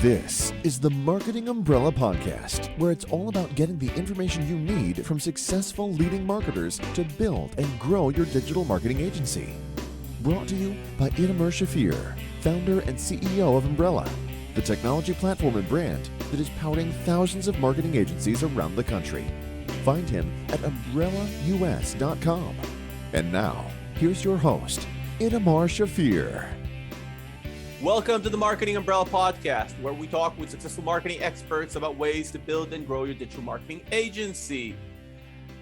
This is the Marketing Umbrella Podcast, where it's all about getting the information you need from successful leading marketers to build and grow your digital marketing agency. Brought to you by Itamar, founder and CEO of Umbrella, the technology platform and brand that is powering thousands of marketing agencies around the country. Find him at umbrellaus.com. And now, here's your host, Itamar Shafir. Welcome to the Marketing Umbrella Podcast, where we talk with successful marketing experts about ways to build and grow your digital marketing agency.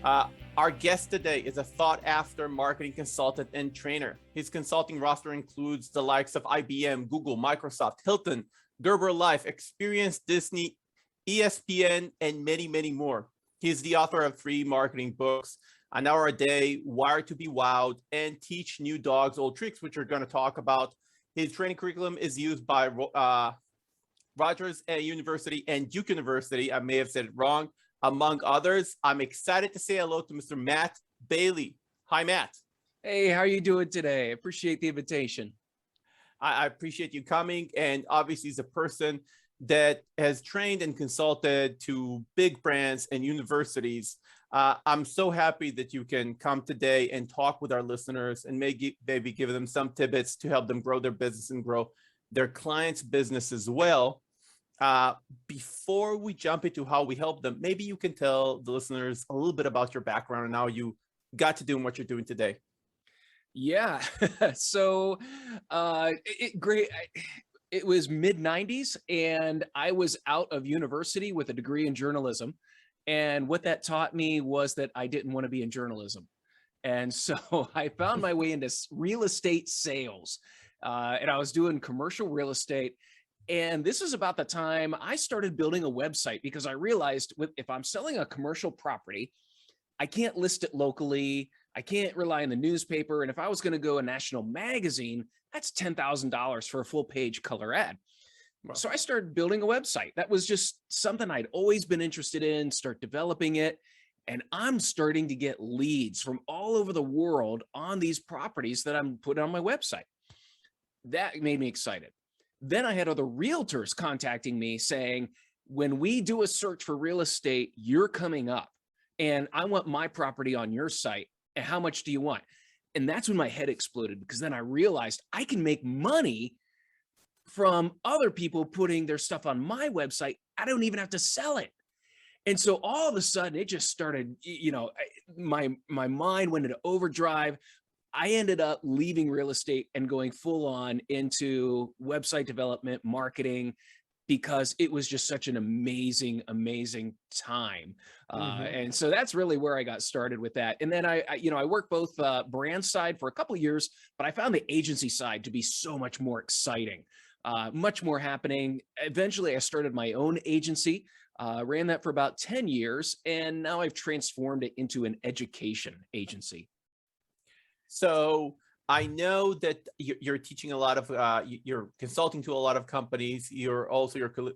Our guest today is a sought-after marketing consultant and trainer. His consulting roster includes the likes of IBM, Google, Microsoft, Hilton, Gerber Life, Experian, Disney, ESPN, and many, many more. He is the author of 3 marketing books, An Hour a Day, Wired to be Wowed, and Teach New Dogs Old Tricks, which we're going to talk about. His training curriculum is used by Rogers University and Duke University. I may have said it wrong, among others. I'm excited to say hello to Mr. Matt Bailey. Hi, Matt. Hey, how are you doing today? Appreciate the invitation. I appreciate you coming. And obviously, he's a person that has trained and consulted to big brands and universities. I'm so happy that you can come today and talk with our listeners and maybe give them some tidbits to help them grow their business and grow their clients' business as well. Before we jump into how we help them, maybe you can tell the listeners a little bit about your background and how you got to doing what you're doing today. Yeah. So great. It was mid-90s and I was out of university with a degree in journalism. And what that taught me was that I didn't want to be in journalism. And so I found my way into real estate sales. And I was doing commercial real estate. And this was about the time I started building a website because I realized if I'm selling a commercial property, I can't list it locally. I can't rely on the newspaper. And if I was going to go a national magazine, that's $10,000 for a full page color ad. Wow. So I started building a website. That was just something I'd always been interested in, start developing it. And I'm starting to get leads from all over the world on these properties that I'm putting on my website. That made me excited. Then I had other realtors contacting me saying, when we do a search for real estate, you're coming up and I want my property on your site. And how much do you want? And that's when my head exploded, because then I realized I can make money from other people putting their stuff on my website. I don't even have to sell it. And so all of a sudden it just started, my mind went into overdrive. I ended up leaving real estate and going full on into website development, marketing, because it was just such an amazing, amazing time. And so that's really where I got started with that. And then I worked both brand side for a couple of years, but I found the agency side to be so much more exciting. Much more happening. Eventually, I started my own agency, ran that for about 10 years, and now I've transformed it into an education agency. So I know that you're teaching a lot of, you're consulting to a lot of companies. Your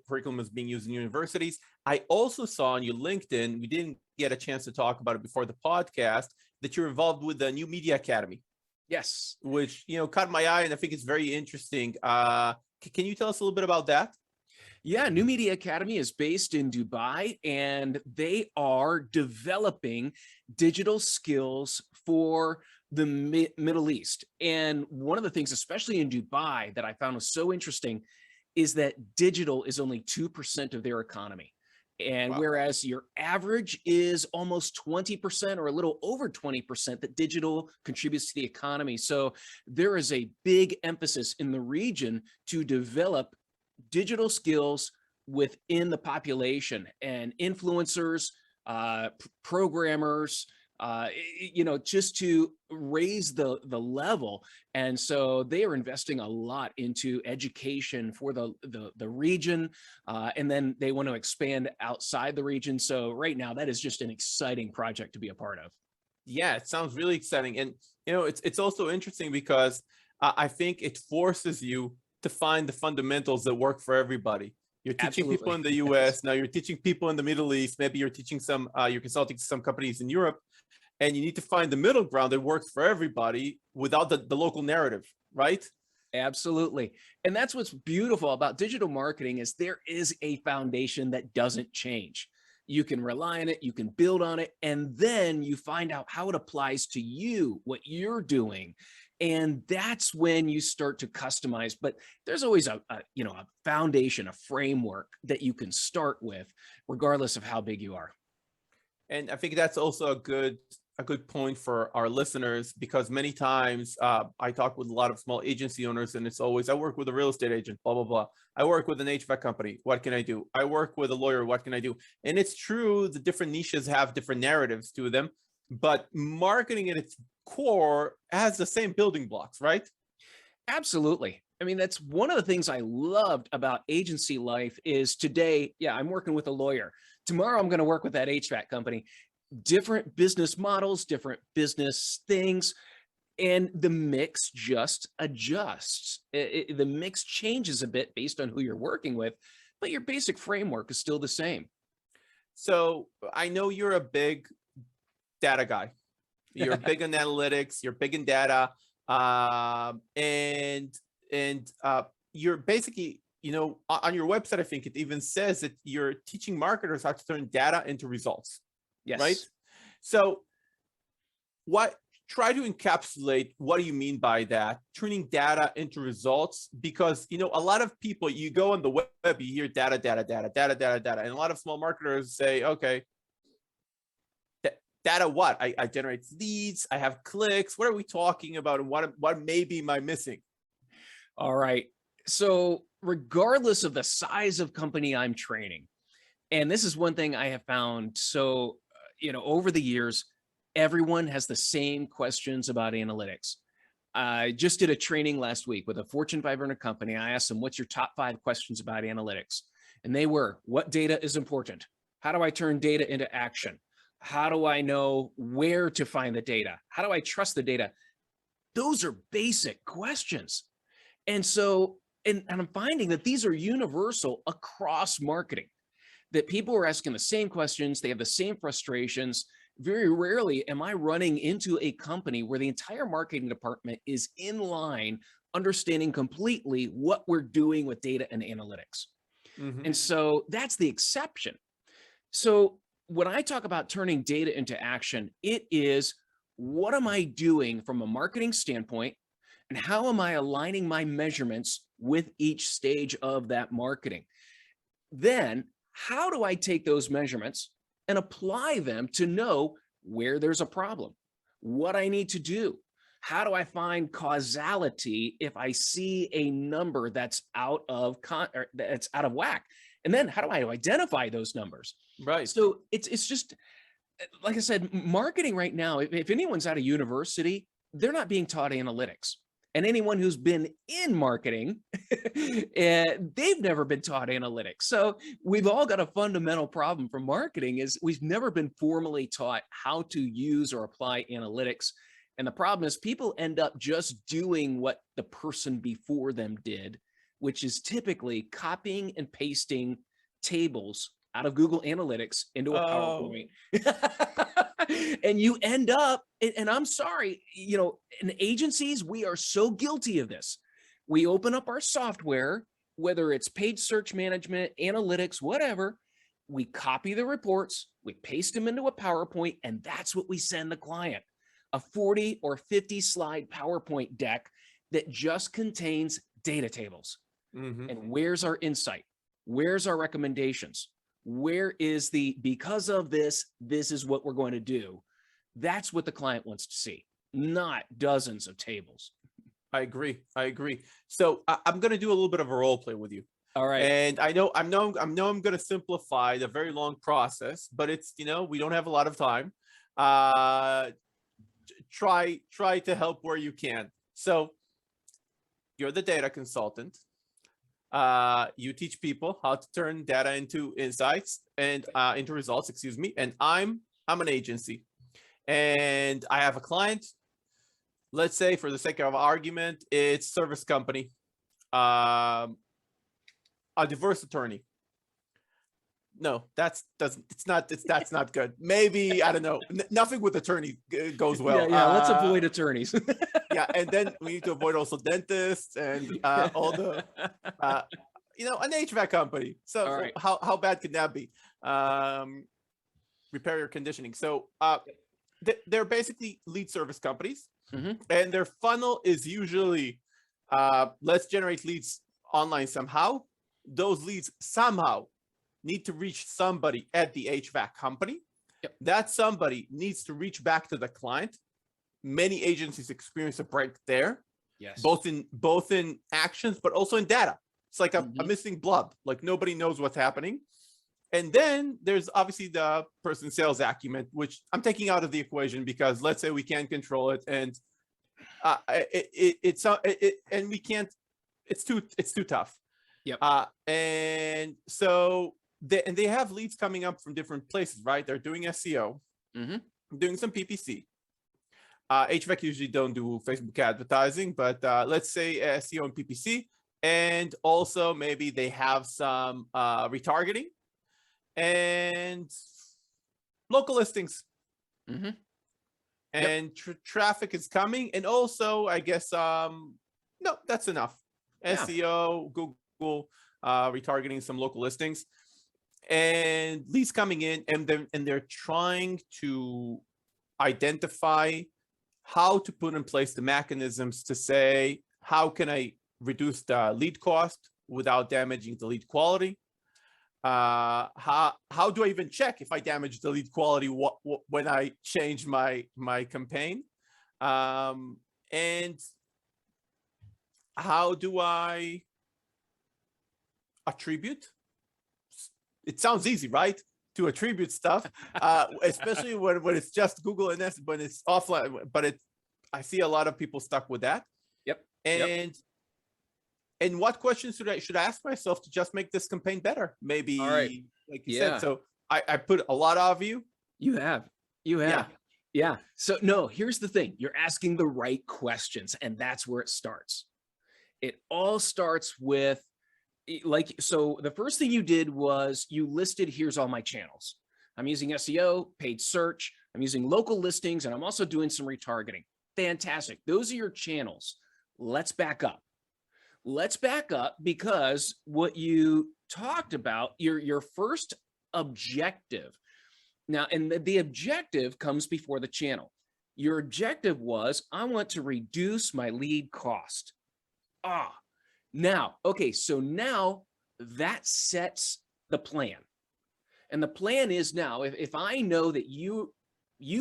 curriculum is being used in universities. I also saw on your LinkedIn, we didn't get a chance to talk about it before the podcast, that you're involved with the New Media Academy. Yes. Which, caught my eye, and I think it's very interesting. Can you tell us a little bit about that? Yeah, New Media Academy is based in Dubai, and they are developing digital skills for the Middle East. And one of the things, especially in Dubai, that I found was so interesting is that digital is only 2% of their economy. And wow. Whereas your average is almost 20% or a little over 20% that digital contributes to the economy. So there is a big emphasis in the region to develop digital skills within the population, and influencers, programmers, just to raise the level. And so they are investing a lot into education for the region. And then they want to expand outside the region. So right now that is just an exciting project to be a part of. Yeah, it sounds really exciting. And, it's also interesting because I think it forces you to find the fundamentals that work for everybody. You're teaching Absolutely. People in the US, now you're teaching people in the Middle East, maybe you're teaching you're consulting to some companies in Europe, and you need to find the middle ground that works for everybody without the local narrative, right? Absolutely. And that's what's beautiful about digital marketing is there is a foundation that doesn't change. You can rely on it, you can build on it, and then you find out how it applies to you, what you're doing. And that's when you start to customize. But there's always a foundation, a framework that you can start with, regardless of how big you are. And I think that's also a good point for our listeners, because many times I talk with a lot of small agency owners, and it's always, I work with a real estate agent, blah, blah, blah. I work with an HVAC company. What can I do? I work with a lawyer. What can I do? And it's true, the different niches have different narratives to them, but marketing at its core has the same building blocks, right? Absolutely. I mean, that's one of the things I loved about agency life is today, yeah, I'm working with a lawyer. Tomorrow, I'm going to work with that HVAC company. Different business models, different business things, and the mix just adjusts. The mix changes a bit based on who you're working with, but your basic framework is still the same. So I know you're a big data guy. You're big on analytics. You're big in data, and you're basically, on your website, I think it even says that you're teaching marketers how to turn data into results. Yes. Right. So try to encapsulate what do you mean by that, turning data into results? Because, a lot of people, you go on the web, you hear data, data, data, data, data, data. And a lot of small marketers say, okay, data what? I generate leads, I have clicks. What are we talking about? And what maybe am I missing? All right. So regardless of the size of company I'm training, and this is one thing I have found. So, over the years, everyone has the same questions about analytics. I just did a training last week with a Fortune 500 company. I asked them, what's your top 5 questions about analytics? And they were, what data is important? How do I turn data into action? How do I know where to find the data? How do I trust the data? Those are basic questions. And so, and I'm finding that these are universal across marketing, that people are asking the same questions. They have the same frustrations. Very rarely am I running into a company where the entire marketing department is in line, understanding completely what we're doing with data and analytics. Mm-hmm. And so that's the exception. So when I talk about turning data into action, it is, what am I doing from a marketing standpoint? And how am I aligning my measurements with each stage of that marketing? Then, how do I take those measurements and apply them to know where there's a problem, what I need to do? How do I find causality if I see a number that's out of whack? And then how do I identify those numbers? Right. So it's just, like I said, marketing right now, if anyone's at a university, they're not being taught analytics. And anyone who's been in marketing, they've never been taught analytics. So we've all got a fundamental problem for marketing is we've never been formally taught how to use or apply analytics. And the problem is people end up just doing what the person before them did, which is typically copying and pasting tables out of Google Analytics into a PowerPoint. And you end up, and I'm sorry, in agencies, we are so guilty of this. We open up our software, whether it's page search management, analytics, whatever, we copy the reports, we paste them into a PowerPoint, and that's what we send the client. A 40 or 50 slide PowerPoint deck that just contains data tables. Mm-hmm. And where's our insight? Where's our recommendations? Where is because of this is what we're going to do. That's what the client wants to see, not dozens of tables. I agree. So I'm going to do a little bit of a role play with you. All right. And I know I'm going to simplify the very long process, but it's, we don't have a lot of time. Try to help where you can. So you're the data consultant. You teach people how to turn data into insights and into results, excuse me. And I'm an agency and I have a client. Let's say for the sake of argument, it's service company, a divorce attorney. No, that's not good. Maybe, I don't know. Nothing with attorney goes well. Yeah, let's avoid attorneys. Yeah, and then we need to avoid also dentists and all the an HVAC company. So All right. how bad can that be? Repair your conditioning. So they're basically lead service companies, and their funnel is usually let's generate leads online somehow. Those leads somehow need to reach somebody at the HVAC company. Yep. That somebody needs to reach back to the client. Many agencies experience a break there, Yes. both in actions, but also in data. It's like a missing blob. Like nobody knows what's happening. And then there's obviously the person sales acumen, which I'm taking out of the equation because let's say we can't control it, and and we can't. It's too tough. Yep. And so they have leads coming up from different places, right? They're doing SEO, doing some PPC. HVAC usually don't do Facebook advertising, but let's say SEO and PPC, and also maybe they have some retargeting and local listings. And traffic is coming, and also I guess no, that's enough. Yeah. SEO, Google, retargeting some local listings, and leads coming in, and they're trying to identify how to put in place the mechanisms to say, how can I reduce the lead cost without damaging the lead quality? How do I even check if I damage the lead quality when I change my campaign? And how do I attribute? It sounds easy, right? To attribute stuff, especially when it's just Google and when it's offline. But I see a lot of people stuck with that. Yep. And what questions should I ask myself to just make this campaign better? Maybe, all right. like you said. So I put a lot of you. You have. Yeah. So no, here's the thing. You're asking the right questions, and that's where it starts. It all starts with, so the first thing you did was you listed, here's all my channels. I'm using SEO, paid search, I'm using local listings, and I'm also doing some retargeting. Fantastic. Those are your channels. Let's back up. Because what you talked about, your first objective. Now, and the objective comes before the channel. Your objective was, I want to reduce my lead cost. Now, okay, so now that sets the plan. And the plan is now, if I know that you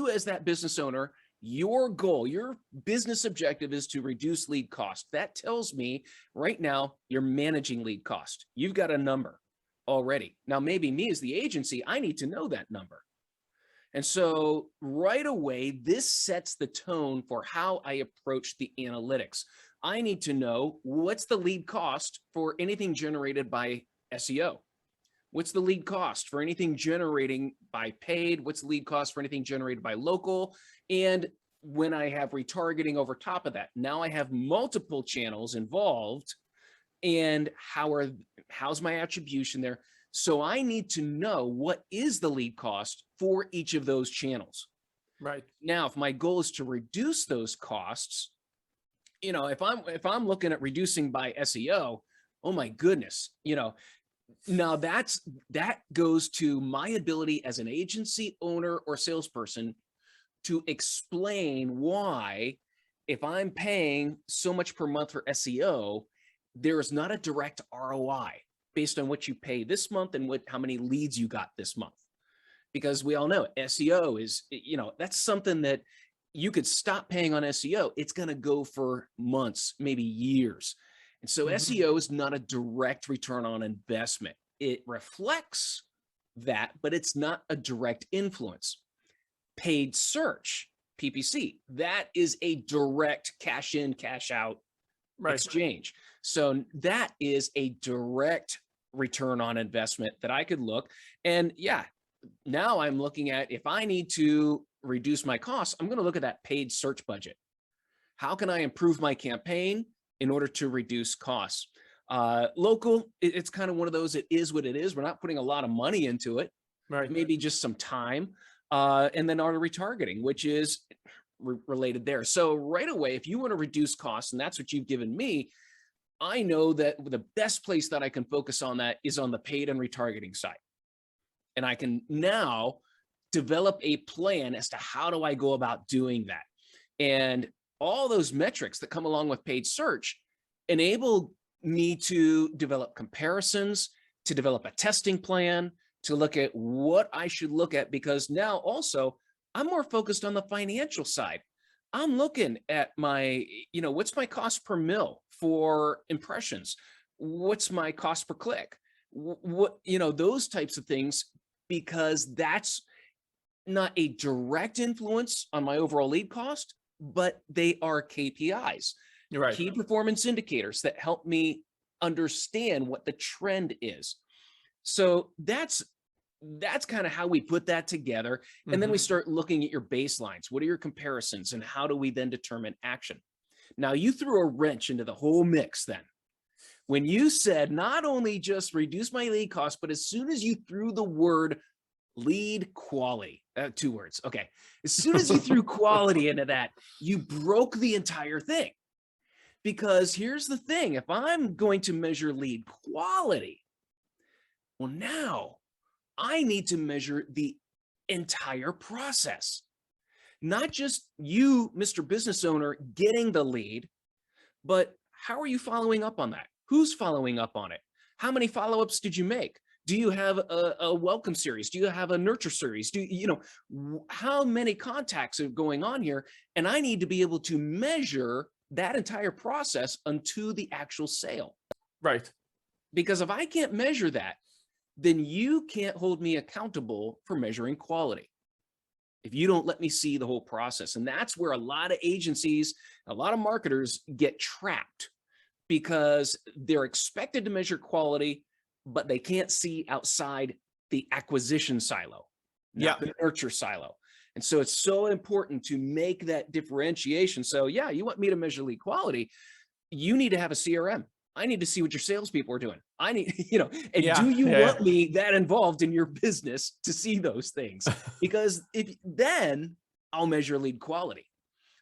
as that business owner, your goal, your business objective is to reduce lead cost. That tells me right now you're managing lead cost. You've got a number already. Now, maybe me as the agency, I need to know that number. And so right away, this sets the tone for how I approach the analytics. I need to know what's the lead cost for anything generated by SEO. What's the lead cost for anything generating by paid? What's the lead cost for anything generated by local? And when I have retargeting over top of that, now I have multiple channels involved. And how's my attribution there? So I need to know what is the lead cost for each of those channels. Right. Now, if my goal is to reduce those costs, if I'm looking at reducing by SEO, oh my goodness, now that goes to my ability as an agency owner or salesperson to explain why, if I'm paying so much per month for SEO, there is not a direct ROI based on what you pay this month and how many leads you got this month. Because we all know SEO is, that's something that you could stop paying on SEO. It's going to go for months, maybe years. And so SEO is not a direct return on investment. It reflects that, but it's not a direct influence. Paid search, PPC, that is a direct cash in, cash out exchange. So that is a direct return on investment that I could look. And now I'm looking at, if I need to reduce my costs, I'm going to look at that paid search budget. How can I improve my campaign in order to reduce costs? Local, it's kind of one of those, it is what it is. We're not putting a lot of money into it, Right. maybe just some time. And then our retargeting, which is related there. So right away, if you want to reduce costs, and that's what you've given me, I know that the best place that I can focus on that is on the paid and retargeting side. And I can now develop a plan as to how do I go about doing that. And all those metrics that come along with paid search enable me to develop comparisons, to develop a testing plan, to look at what I should look at, because now also I'm more focused on the financial side. I'm looking at my, what's my cost per mil for impressions? What's my cost per click? What, those types of things, because that's not a direct influence on my overall lead cost, but they are KPIs, You're right. key performance indicators that help me understand what the trend is. So that's kind of how we put that together. And then we start looking at your baselines. What are your comparisons, and how do we then determine action? Now, you threw a wrench into the whole mix then. When you said not only just reduce my lead cost, but as soon as you threw the word lead quality, 2 words. Okay. As soon as you threw quality into that, you broke the entire thing. Because here's the thing, if I'm going to measure lead quality, well, now I need to measure the entire process, not just you, Mr. Business Owner, getting the lead, but how are you following up on that? Who's following up on it? How many follow-ups did you make? Do you have a welcome series? Do you have a nurture series? How many contacts are going on here? And I need to be able to measure that entire process unto the actual sale. Right. Because if I can't measure that, then you can't hold me accountable for measuring quality if you don't let me see the whole process. And that's where a lot of agencies, a lot of marketers get trapped, because they're expected to measure quality, but they can't see outside the acquisition silo, not the nurture silo. And so it's so important to make that differentiation. So yeah, you want me to measure lead quality, you need to have a CRM. I need to see what your salespeople are doing. I need, do you want me that involved in your business to see those things? Because then I'll measure lead quality.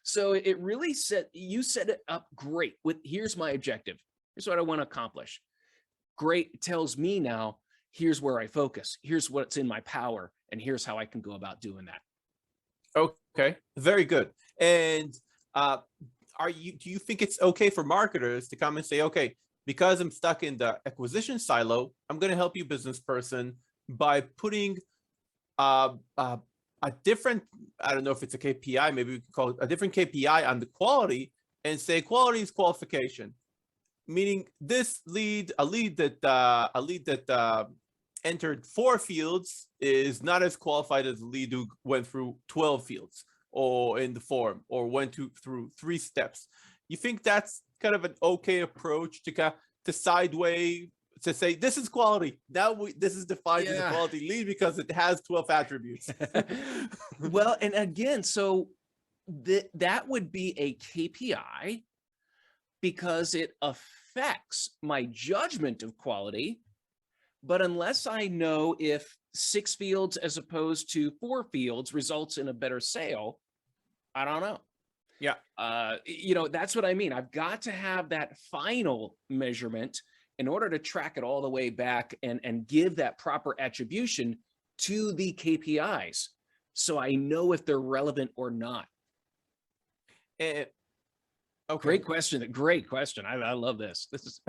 So it really you set it up great with, here's my objective. Here's what I want to accomplish. Great. It tells me now, here's where I focus. Here's what's in my power. And here's how I can go about doing that. Okay. Very good. And do you think it's okay for marketers to come and say, okay, because I'm stuck in the acquisition silo, I'm going to help you, business person, by putting a different, I don't know if it's a KPI, maybe we can call it a different KPI on the quality, and say quality is qualification, meaning this lead, a lead that entered 4 fields is not as qualified as a lead who went through 12 fields or in the form, or went through 3 steps. You think that's kind of an okay approach to sideway, to say this is quality? Now this is defined as a quality lead because it has 12 attributes. Well, and again, so that would be a KPI because it affects my judgment of quality. But unless I know if 6 fields as opposed to 4 fields results in a better sale, I don't know. Yeah. That's what I mean. I've got to have that final measurement in order to track it all the way back and give that proper attribution to the KPIs, so I know if they're relevant or not. Okay. Great question. Great question. I love this. This is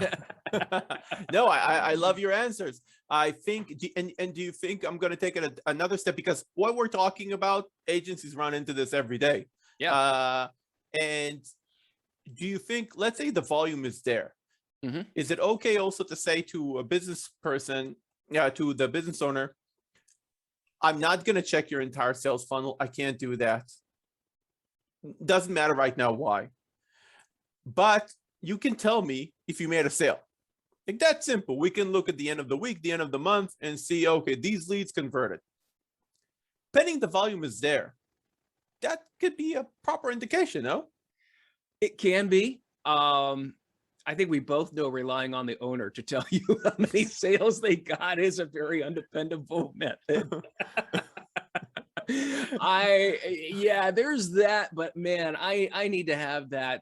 no, I love your answers. I think, and do you think I'm going to take it another step, because what we're talking about, agencies run into this every day. Yeah. And do you think, let's say the volume is there, Mm-hmm. is it okay also to say to a business person, to the business owner, I'm not going to check your entire sales funnel. I can't do that. Doesn't matter right now why. But you can tell me if you made a sale. Like, that's simple. We can look at the end of the week, the end of the month, and see, okay, these leads converted. Pending the volume is there, that could be a proper indication, no? It can be. I think we both know relying on the owner to tell you how many sales they got is a very undependable method. There's that, but man, I need to have that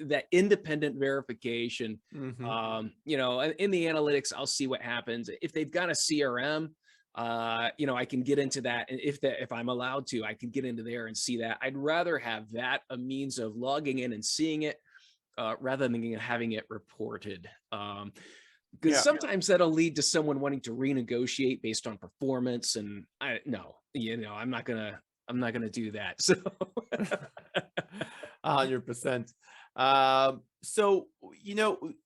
that independent verification. In the analytics, I'll see what happens. If they've got a CRM, I can get into that. And if I'm allowed to, I can get into there and see that. I'd rather have that a means of logging in and seeing it rather than having it reported. Because sometimes that'll lead to someone wanting to renegotiate based on performance, and I'm not gonna do that. So 100%. So,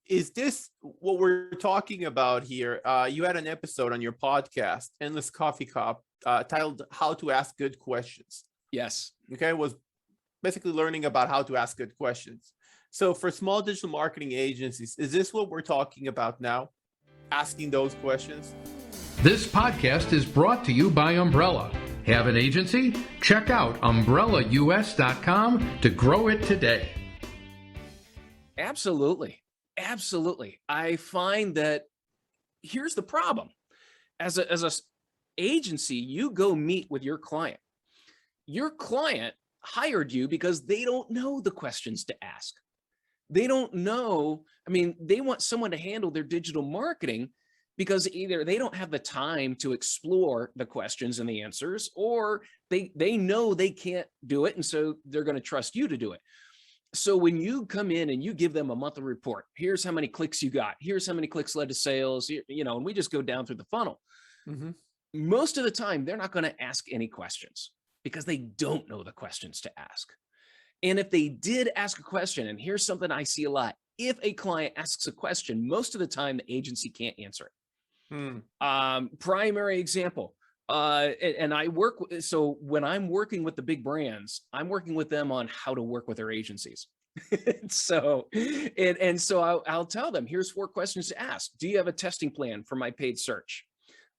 is this what we're talking about here? You had an episode on your podcast, Endless Coffee Cup, titled "How to Ask Good Questions." Yes. Okay, was basically learning about how to ask good questions. So for small digital marketing agencies, is this what we're talking about now? Asking those questions? This podcast is brought to you by Umbrella. Have an agency? Check out umbrellaus.com to grow it today. Absolutely. I find that here's the problem. As a agency, you go meet with your client. Your client hired you because they don't know the questions to ask. They don't know. I mean, they want someone to handle their digital marketing because either they don't have the time to explore the questions and the answers, or they know they can't do it. And so they're going to trust you to do it. So when you come in and you give them a monthly report, here's how many clicks you got, here's how many clicks led to sales, and we just go down through the funnel. Mm-hmm. Most of the time, they're not going to ask any questions because they don't know the questions to ask. And if they did ask a question, and here's something I see a lot, if a client asks a question, most of the time the agency can't answer it. Primary example, and I work, so when I'm working with the big brands, I'm working with them on how to work with their agencies. So I'll tell them, here's 4 questions to ask. Do you have a testing plan for my paid search?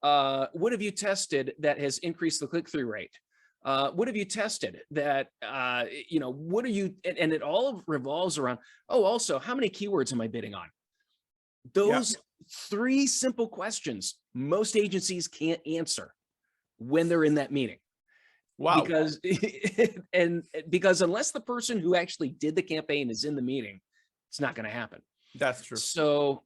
What have you tested that has increased the click-through rate? What have you tested that, what are you, and it all revolves around, also, how many keywords am I bidding on? Those 3 simple questions, most agencies can't answer when they're in that meeting. Wow. Because unless the person who actually did the campaign is in the meeting, it's not going to happen. That's true. So,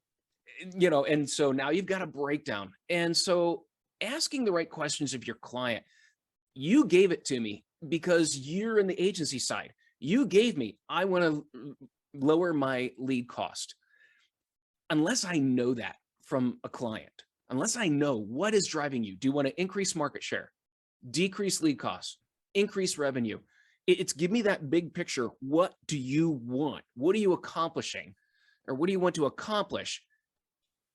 and so now you've got a breakdown. And so asking the right questions of your client, you gave it to me because you're in the agency side. You gave me, I want to lower my lead cost. Unless I know that from a client, unless I know what is driving you, do you want to increase market share, decrease lead costs, increase revenue? It's give me that big picture. What do you want? What are you accomplishing? Or what do you want to accomplish?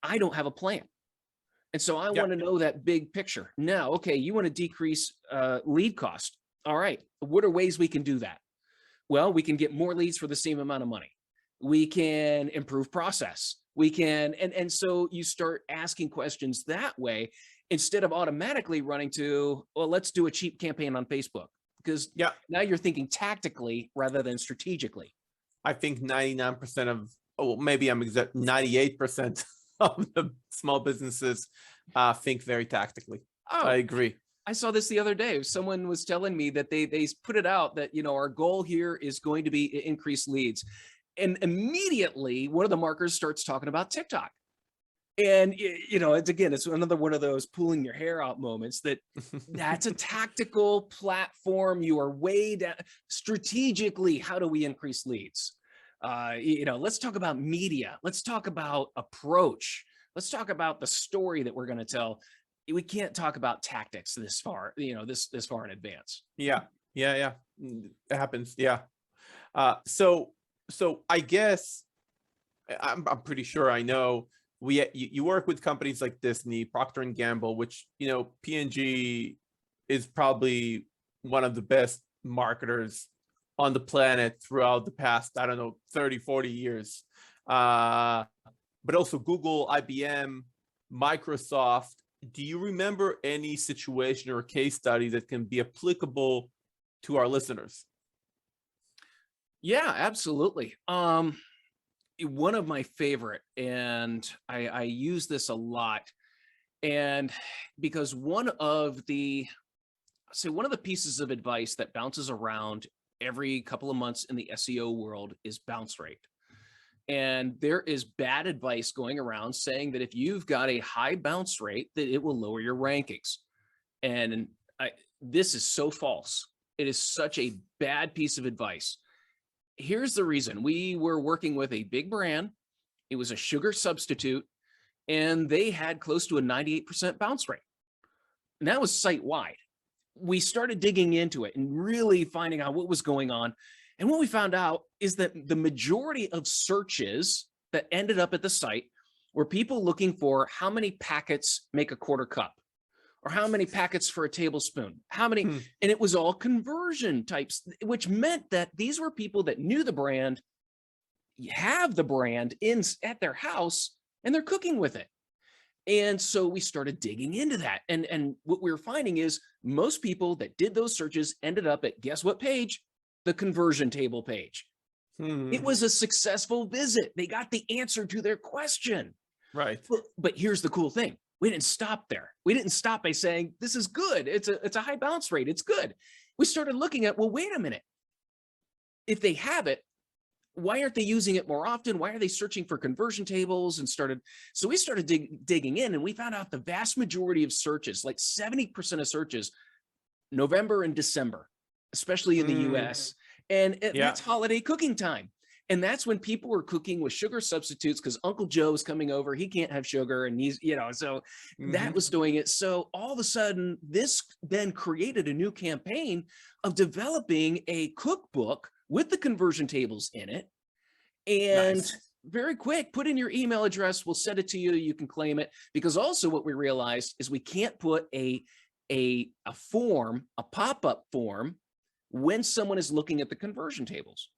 I don't have a plan. And so I want to know that big picture. Now, okay, you want to decrease lead cost. All right, what are ways we can do that? Well, we can get more leads for the same amount of money. We can improve process. We can, and so you start asking questions that way instead of automatically running to, well, let's do a cheap campaign on Facebook, because now you're thinking tactically rather than strategically. I think 99% of, maybe I'm exact, 98% of the small businesses think very tactically. I agree. I saw this the other day. Someone was telling me that they put it out that, our goal here is going to be increase leads. And immediately one of the marketers starts talking about TikTok. And, it's another one of those pulling your hair out moments that's a tactical platform. You are way down strategically. How do we increase leads? Let's talk about media. Let's talk about approach. Let's talk about the story that we're going to tell. We can't talk about tactics this far, this far in advance. Yeah. It happens. Yeah. So I guess I'm pretty sure I know you work with companies like Disney, Procter Gamble, which, P&G is probably one of the best marketers on the planet throughout the past, 30, 40 years. But also Google, IBM, Microsoft. Do you remember any situation or case study that can be applicable to our listeners? Yeah, absolutely. One of my favorite, and I use this a lot, and because one of the pieces of advice that bounces around every couple of months in the SEO world is bounce rate. And there is bad advice going around saying that if you've got a high bounce rate, that it will lower your rankings. And this is so false. It is such a bad piece of advice. Here's the reason. We were working with a big brand. It was a sugar substitute, and they had close to a 98% bounce rate. And that was site-wide. We started digging into it and really finding out what was going on. And what we found out is that the majority of searches that ended up at the site were people looking for how many packets make a quarter cup, or how many packets for a tablespoon, how many, and it was all conversion types, which meant that these were people that knew the brand, have the brand at their house, and they're cooking with it. And so we started digging into that. And what we were finding is most people that did those searches ended up at, guess what page? The conversion table page. It was a successful visit. They got the answer to their question. Right. But here's the cool thing. We didn't stop there. We didn't stop by saying, this is good. It's a high bounce rate. It's good. We started looking at, well, wait a minute. If they have it, why aren't they using it more often? Why are they searching for conversion tables? So we started digging in, and we found out the vast majority of searches, like 70% of searches, November and December, especially in the US. And that's holiday cooking time. And that's when people were cooking with sugar substitutes because Uncle Joe's coming over. He can't have sugar. And he's, so that was doing it. So all of a sudden, this then created a new campaign of developing a cookbook with the conversion tables in it. And very quick, put in your email address. We'll send it to you. You can claim it. Because also what we realized is we can't put a form, a pop-up form, when someone is looking at the conversion tables.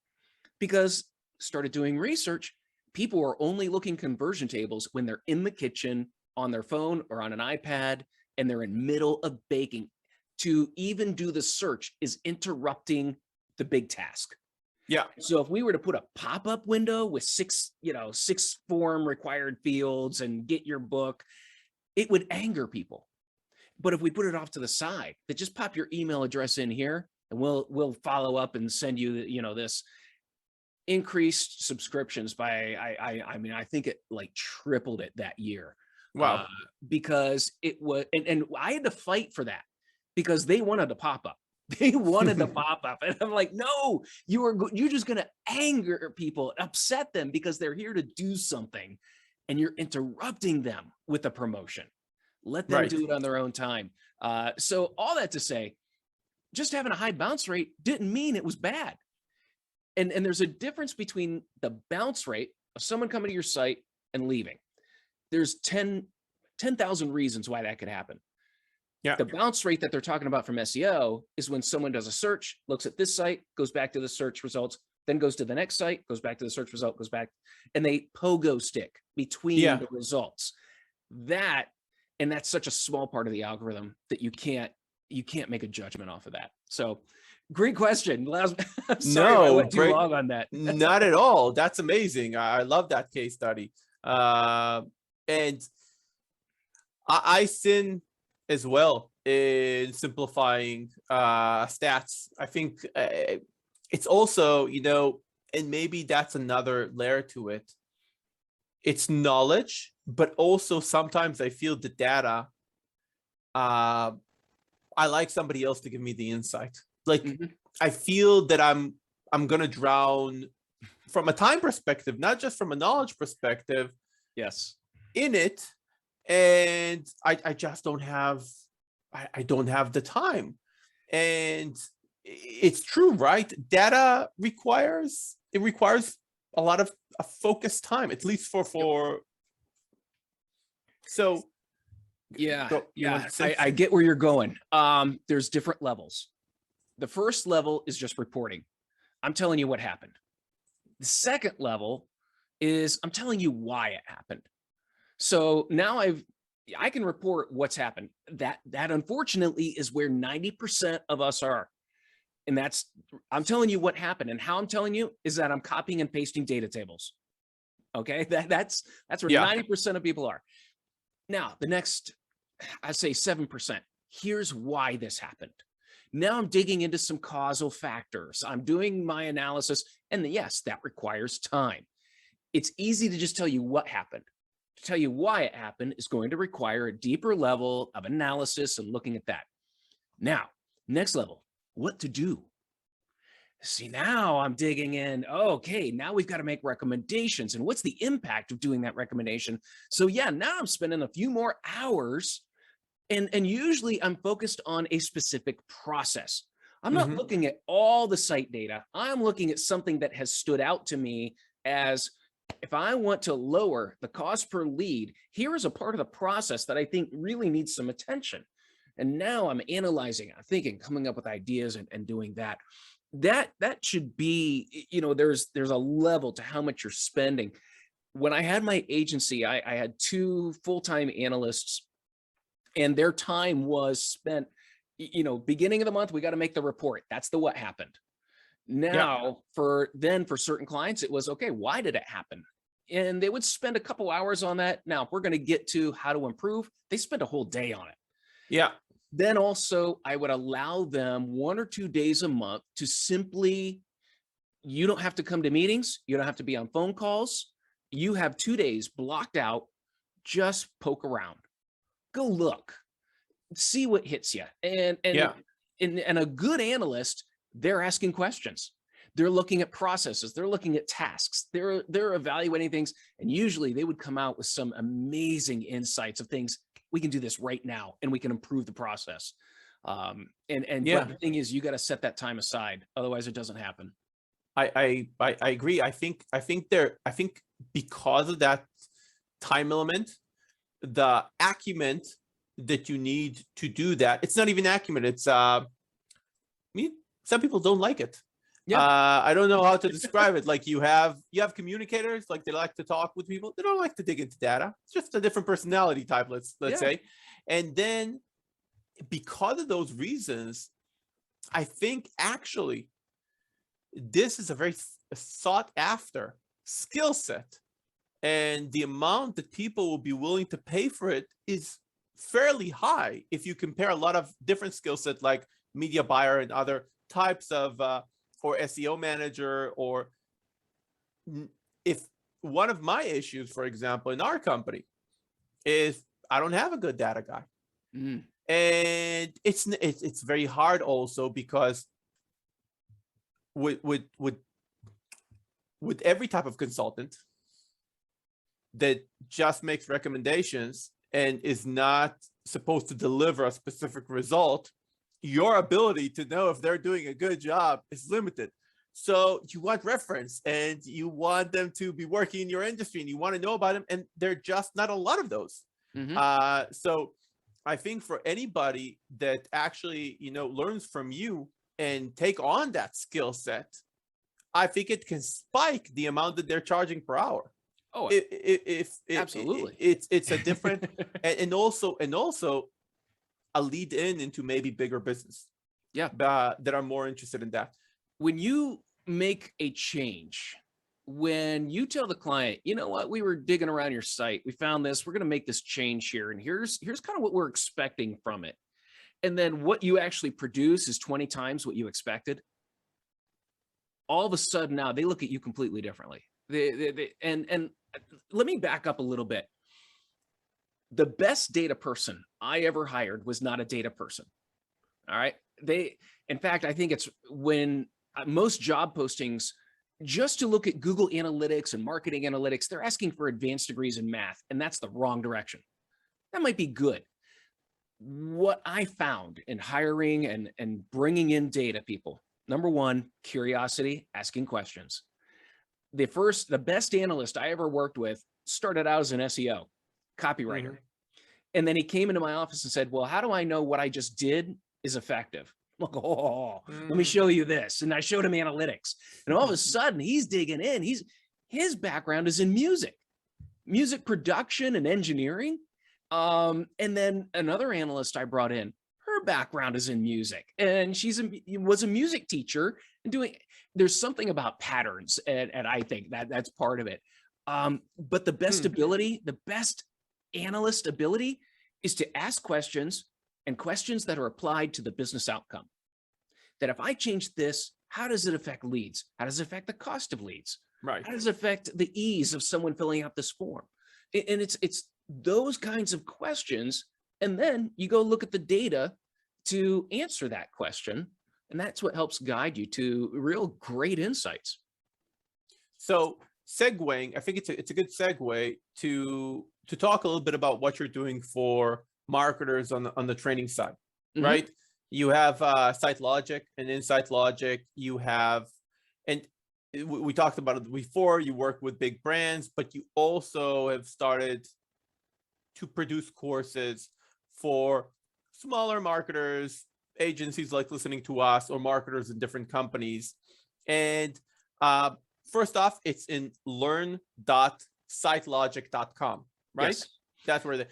Because started doing research, people are only looking conversion tables when they're in the kitchen, on their phone or on an iPad, and they're in middle of baking. To even do the search is interrupting the big task. Yeah. So if we were to put a pop-up window with six form required fields and get your book, it would anger people. But if we put it off to the side, that just pop your email address in here and we'll follow up and send you, this increased subscriptions by, I think it like tripled it that year. Wow. Because it was, and I had to fight for that because they wanted to pop up. They wanted to pop up. And I'm like, no, you're just going to anger people, upset them because they're here to do something and you're interrupting them with a promotion. Let them do it on their own time. So all that to say, just having a high bounce rate didn't mean it was bad. And there's a difference between the bounce rate of someone coming to your site and leaving. There's 10,000 reasons why that could happen. Yeah. The bounce rate that they're talking about from SEO is when someone does a search, looks at this site, goes back to the search results, then goes to the next site, goes back to the search result, goes back, and they pogo stick between the results. And that's such a small part of the algorithm that you can't make a judgment off of that. So great question. I'm sorry I went too long on that. Not at all. That's amazing. I love that case study. And I sin as well in simplifying stats. I think it's also, and maybe that's another layer to it. It's knowledge, but also sometimes I feel the data, I like somebody else to give me the insight. Like I feel that I'm going to drown from a time perspective, not just from a knowledge perspective. Yes. In it. And I just don't have, I don't have the time. And it's true, right? Data requires a lot of focused time, at least for so. Yeah. I get where you're going. There's different levels. The first level is just reporting. I'm telling you what happened. The second level is I'm telling you why it happened. So now I can report what's happened. That unfortunately is where 90% of us are. And I'm telling you what happened, and how I'm telling you is that I'm copying and pasting data tables. Okay, that's where 90% of people are. Now, the next, I'd say 7%. Here's why this happened. Now I'm digging into some causal factors. I'm doing my analysis, and yes, that requires time. It's easy to just tell you what happened. To tell you why it happened is going to require a deeper level of analysis and looking at that. Now, next level, what to do. See, now I'm digging in. Okay, now we've got to make recommendations. And what's the impact of doing that recommendation? So yeah, now I'm spending a few more hours, and usually I'm focused on a specific process. I'm not looking at all the site data. I'm looking at something that has stood out to me as, if I want to lower the cost per lead, here is a part of the process that I think really needs some attention. And now I'm analyzing, I'm thinking, coming up with ideas and doing that. That should be, there's a level to how much you're spending. When I had my agency, I had 2 full-time analysts, and their time was spent, beginning of the month, we got to make the report. That's the what happened. Now, for certain clients, it was, okay, why did it happen? And they would spend a couple hours on that. Now, if we're going to get to how to improve, they spend a whole day on it. Yeah. Then also, I would allow them 1 or 2 days a month to simply, you don't have to come to meetings. You don't have to be on phone calls. You have 2 days blocked out. Just poke around. Go look. See what hits you. And a good analyst, they're asking questions. They're looking at processes. They're looking at tasks. They're evaluating things. And usually they would come out with some amazing insights of things. We can do this right now, and we can improve the process. But the thing is, you got to set that time aside. Otherwise it doesn't happen. I agree. I think because of that time element, the acumen that you need to do that, it's not even acumen. It's, some people don't like it. I don't know how to describe it. Like you have communicators, like they like to talk with people. They don't like to dig into data. It's just a different personality type, let's say. And then because of those reasons, I think actually this is a very sought after skill set, and the amount that people will be willing to pay for it is fairly high if you compare a lot of different skill sets like media buyer and other types of or SEO manager. Or if one of my issues, for example, in our company is I don't have a good data guy. And it's very hard also because with every type of consultant that just makes recommendations and is not supposed to deliver a specific result, your ability to know if they're doing a good job is limited. So you want reference, and you want them to be working in your industry, and you want to know about them, and there are just not a lot of those. So I think for anybody that actually, learns from you and take on that skill set, I think it can spike the amount that they're charging per hour. Oh, absolutely. It's a different, and also a lead into maybe bigger business. That are more interested in that. When you make a change, when you tell the client, you know what, we were digging around your site, we found this, we're going to make this change here, and here's kind of what we're expecting from it. And then what you actually produce is 20 times what you expected. All of a sudden now they look at you completely differently. And let me back up a little bit. The best data person I ever hired was not a data person. All right. In fact, I think it's when most job postings, just to look at Google Analytics and marketing analytics, they're asking for advanced degrees in math, and that's the wrong direction. That might be good. What I found in hiring and bringing in data people, number one, curiosity, asking questions. The best analyst I ever worked with started out as an SEO copywriter. And then he came into my office and said, well, how do I know what I just did is effective? I'm like, let me show you this. And I showed him analytics. And all of a sudden he's digging in. His background is in music production and engineering. And then another analyst I brought in, her background is in music, and was a music teacher and there's something about patterns. And I think that's part of it. But the best ability, the best analyst ability is to ask questions, and questions that are applied to the business outcome. That if I change this, how does it affect leads? How does it affect the cost of leads? Right. How does it affect the ease of someone filling out this form? And it's those kinds of questions. And then you go look at the data to answer that question. And that's what helps guide you to real great insights. So segueing, I think it's a good segue to talk a little bit about what you're doing for marketers on the training side, right? You have SiteLogic, and in SiteLogic you have, and we talked about it before, you work with big brands, but you also have started to produce courses for smaller marketers, agencies like listening to us, or marketers in different companies. And first off, it's in learn.sitelogic.com, right? Yes. That's where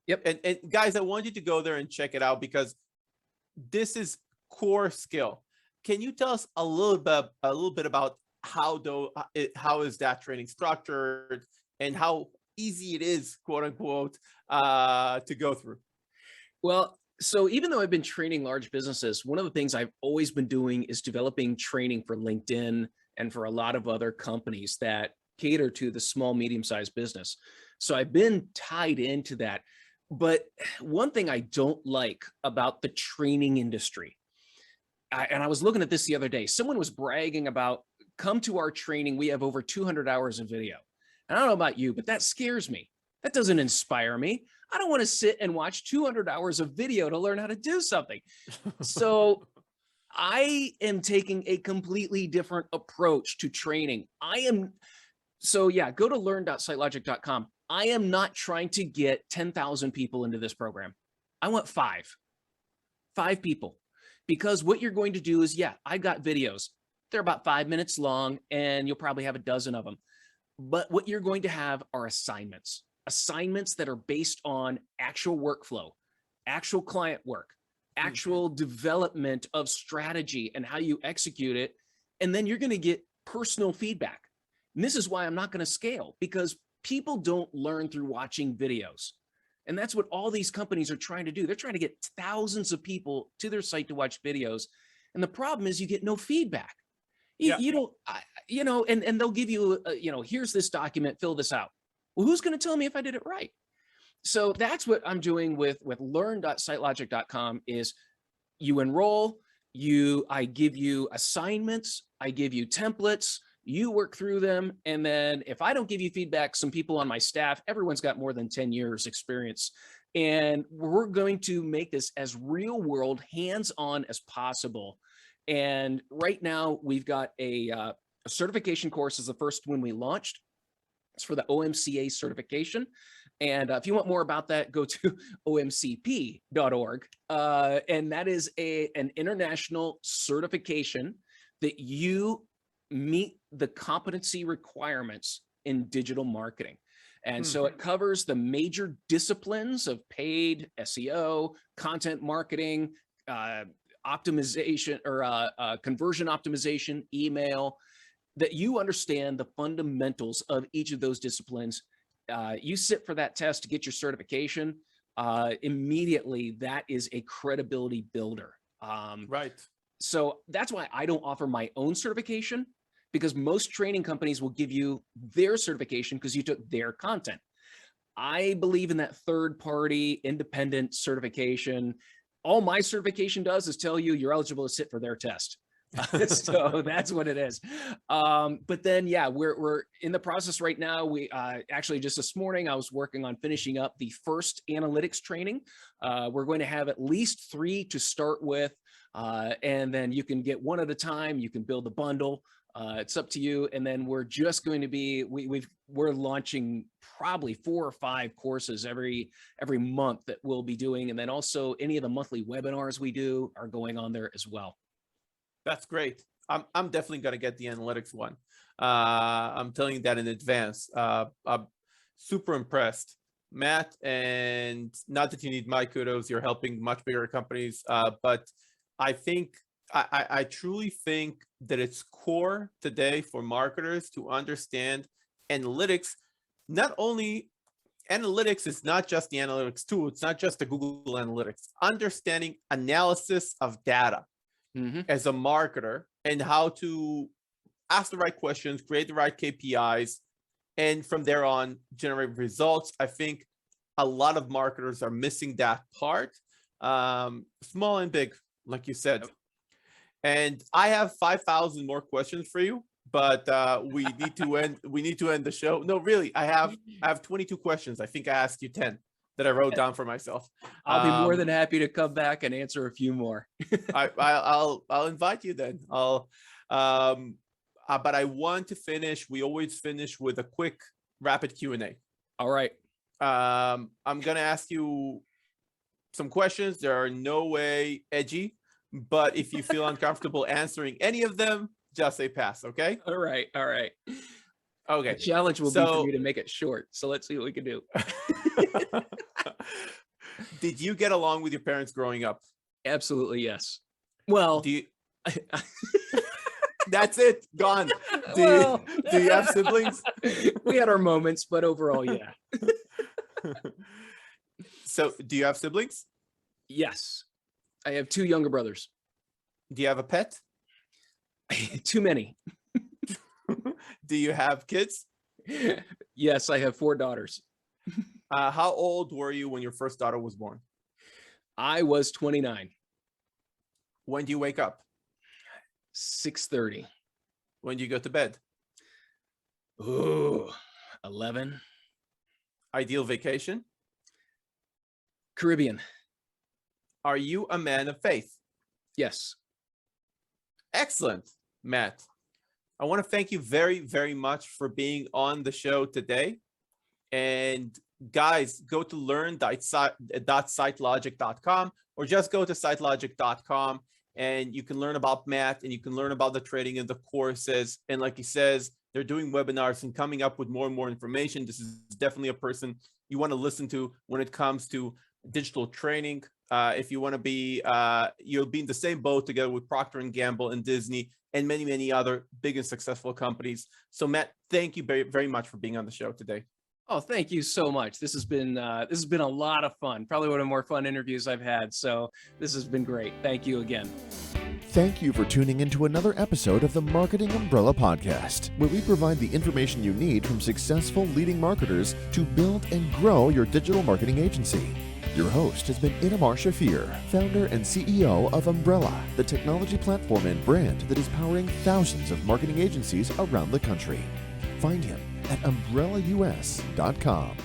Yep. And guys, I want you to go there and check it out, because this is core skill. Can you tell us a little bit about how is that training structured, and how easy it is, quote unquote, to go through? Well, so even though I've been training large businesses, one of the things I've always been doing is developing training for LinkedIn and for a lot of other companies that cater to the small, medium-sized business. So I've been tied into that. But one thing I don't like about the training industry, and I was looking at this the other day, someone was bragging about, come to our training, we have over 200 hours of video. And I don't know about you, but that scares me. That doesn't inspire me. I don't want to sit and watch 200 hours of video to learn how to do something. So I am taking a completely different approach to training. So yeah, go to learn.sitelogic.com. I am not trying to get 10,000 people into this program. I want five people, because what you're going to do is, yeah, I've got videos. They're about 5 minutes long, and you'll probably have a dozen of them. But what you're going to have are assignments that are based on actual workflow, actual client work, actual development of strategy and how you execute it. And then you're going to get personal feedback. And this is why I'm not going to scale, because people don't learn through watching videos. And that's what all these companies are trying to do. They're trying to get thousands of people to their site to watch videos. And the problem is you get no feedback. You don't, and they'll give you, here's this document, fill this out. Well, who's going to tell me if I did it right? So that's what I'm doing with learn.sitelogic.com is you enroll, I give you assignments, I give you templates, you work through them. And then if I don't give you feedback, some people on my staff, everyone's got more than 10 years experience. And we're going to make this as real world, hands-on as possible. And right now we've got a certification course is the first one we launched. It's for the OMCA certification. And if you want more about that, go to omcp.org. And that is an international certification that you meet the competency requirements in digital marketing. And so it covers the major disciplines of paid, SEO, content marketing, optimization, or conversion optimization, email, that you understand the fundamentals of each of those disciplines. You sit for that test to get your certification. Immediately, that is a credibility builder. Right. So that's why I don't offer my own certification, because most training companies will give you their certification because you took their content. I believe in that third-party independent certification. All my certification does is tell you you're eligible to sit for their test. So that's what it is. But then, yeah, we're in the process right now. We actually just this morning, I was working on finishing up the first analytics training. We're going to have at least 3 to start with, and then you can get one at a time. You can build a bundle. It's up to you. And then we're just going to be, we're launching probably 4 or 5 courses every month that we'll be doing. And then also any of the monthly webinars we do are going on there as well. That's great. I'm definitely going to get the analytics one. I'm telling you that in advance. I'm super impressed, Matt, and not that you need my kudos. You're helping much bigger companies, but I think I truly think that it's core today for marketers to understand analytics. Not only analytics is not just the analytics tool, it's not just the Google Analytics. Understanding analysis of data as a marketer and how to ask the right questions, create the right KPIs, and from there on generate results. I think a lot of marketers are missing that part, small and big, like you said. And I have 5,000 more questions for you, but we need to end the show. No, really, I have 22 questions. I think I asked you 10 that I wrote down for myself. I'll be more than happy to come back and answer a few more. I'll invite you then. But I want to finish. We always finish with a quick rapid Q&A. All right. I'm gonna ask you some questions. There are no way edgy, but if you feel uncomfortable answering any of them, just say pass. Okay. All right. Okay. The challenge will be for me to make it short. So let's see what we can do. Did you get along with your parents growing up? Absolutely, yes. Well, that's it. Gone. Do you have siblings? We had our moments, but overall, yeah. So, do you have siblings? Yes. I have 2 younger brothers. Do you have a pet? Too many. Do you have kids? Yes, I have 4 daughters. How old were you when your first daughter was born? I was 29. When do you wake up? 6:30. When do you go to bed? Ooh, 11. Ideal vacation? Caribbean. Are you a man of faith? Yes. Excellent, Matt. I want to thank you very, very much for being on the show today. And guys, go to learn.sitelogic.com or just go to sitelogic.com and you can learn about Matt and you can learn about the trading and the courses. And like he says, they're doing webinars and coming up with more and more information. This is definitely a person you want to listen to when it comes to digital training. If you want to be, you'll be in the same boat together with Procter Gamble and Disney and many, many other big and successful companies. So Matt, thank you very, very much for being on the show today. Oh, thank you so much. This has been a lot of fun. Probably one of the more fun interviews I've had. So this has been great. Thank you again. Thank you for tuning into another episode of the Marketing Umbrella Podcast, where we provide the information you need from successful leading marketers to build and grow your digital marketing agency. Your host has been Itamar Shafir, founder and CEO of Umbrella, the technology platform and brand that is powering thousands of marketing agencies around the country. Find him at umbrellaus.com.